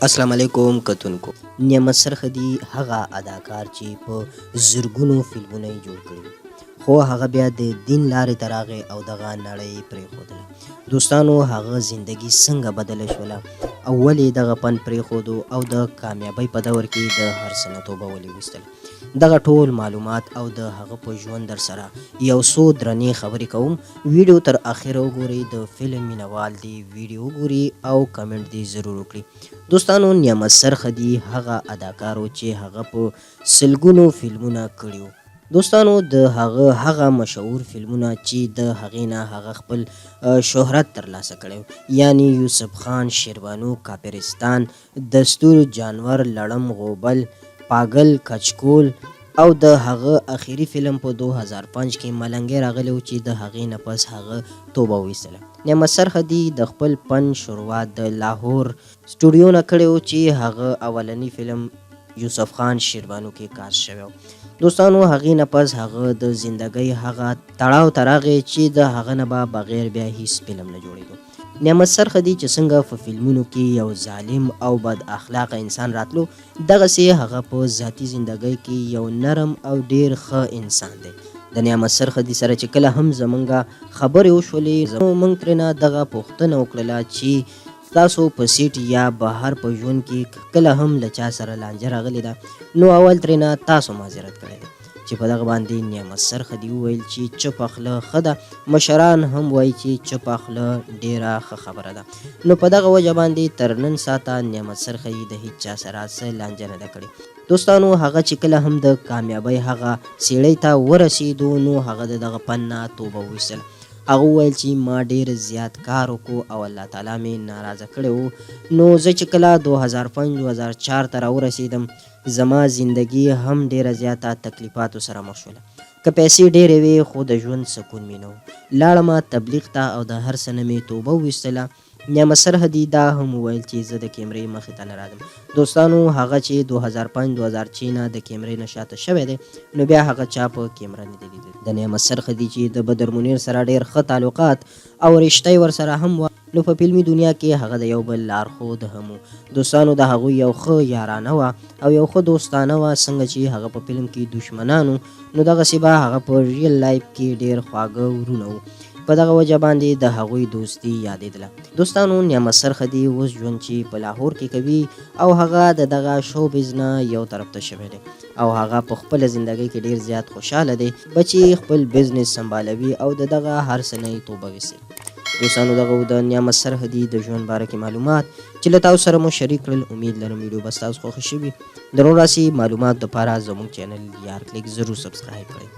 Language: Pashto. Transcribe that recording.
السلام علیکم کتونکو. نعمت سرخدي هغه اداکار چې په زرګونو فلمونه یې جوړ کړي دي، خو هغه بیا د دین لارې ته راغی او دغه نړۍ یې پرېښودله. دوستانو هغه زندګي څنګه بدله شوله او ولې دغه فن پرېښودو او د کامیابۍ په دور کې د هر څه نه توبه ولې ویستله. دغه ټول معلومات او د هغه په ژوند در سره یو څو درنې خبرې کوم. ویډیو تر اخره وګورئ، د فلم مینوال دی ویډیو وګوري او کمنټ دی ضرور وکړي. دوستانو نعمت سرخدي هغه اداکار و چې هغه په سلګونو فلمونه کړي وو. دوستانو د هغه مشهور فلمونه چې د هغې نه هغه خپل شهرت ترلاسه کړی، یعنی یوسف خان، شیروانو، کاپرستان، دستور، جانور، لړم، غوبل، پاگل، کچکول او د هغه اخیری فلم په 2005 کې ملنګې راغلی و چې د هغې نه پس هغه توبه ویستله. نعمت سرخدي د خپل فن شروعات د لاهور سټوډیو نه کړی و چې هغه اولنی فلم یوسف خان شیروانو کې کار شوی و. دوستانو هغې نه پس هغه د زندګۍ هغه تړاو ته راغی چې د هغه نه به بغیر بیا هیڅ فلم نه جوړېدو. نعمت سرخدي چې څنګه په فلمونو کې یو ظالم او بد اخلاقه انسان راتلو، دغسې هغه په ذاتي زندګۍ کې یو نرم او ډیر ښه انسان دی. د نعمت سرخدي سره چې کله هم زمونږ خبرې وشولې، موږ ترېنه دغه پوښتنه وکړله چې تاسو په سیټ یا بهر په ژوند کې کله هم له چا سره لانجه راغلې ده؟ نو اول ترېنه تاسو معذرت کړی دی، چې په دغه باندې نعمت سرخدي وویل چې چپه خوله ښه ده. مشران هم وایي چې چپه خوله ډیره ښه خبره ده. نو په دغه وجه باندې تر نن ساعته نعمت سرخدي د هیچ چا سره څه لانجه نه ده کړې. دوستانو هغه چې کله هم د کامیابۍ هغه سیړۍ ته ورسېدو، نو هغه د دغه فن نه توبه وویستله. هغه وویل چې ما ډیر زیات کار وکړو او الله تعالی مې ناراضه کړی و. نو زه چې کله 2005-2004 ته راورسېدم، زما زندګي هم ډیره زیاته تکلیفاتو سره مخ شوله. که پیسې ډیرې وې خو د ژوند سکون مې نه و. لاړمه تبلیغ ته او د هر څه نه مې توبه وویستله. نعمت سرخدي دا هم وویل چې زه د کیمرې مخې ته نه راځم. دوستانو هغه چې 2005-2006 نه د کیمرې نه شاته شوی دی، نو بیا هغه چا په کیمره نه دی لیدلی. د نعمت سرخدي چې د بدر منیر سره ډیر ښه تعلقات او رشته ورسره هم وه، نو په فلمي دنیا کې هغه د یو بل لارښود هم و. دوستانو د هغوی یو ښه یارانه وه او یو ښه دوستانه وه. څنګه چې هغه په فلم کې دشمنانو، نو دغسې به هغه په ریل لایف کې ډیر خواږه ورونه وو. په دغه وجه باندې د هغوی دوستي یادېدله. دوستانو نعمت سرخدي اوس ژوند چې په لاهور کې کوي او هغه د دغه شوبیز نه یو طرف ته شوی دی او هغه په خپله زندګۍ کې ډیر زیات خوشحاله دی. بچي خپل بزنس سمبالوي او د دغه هر څه نه یې توبه ویستې. دوستانو دغه د نعمت سرخدي د ژوند باره کې معلومات چې له تاسو سره مو شریک کړل. امید لرم ویډیو به ستاسو خوښه شوي. د نور داسې معلوماتو دپاره زموږ چینل یار کلیک ضرور سبسکرایب کړئ.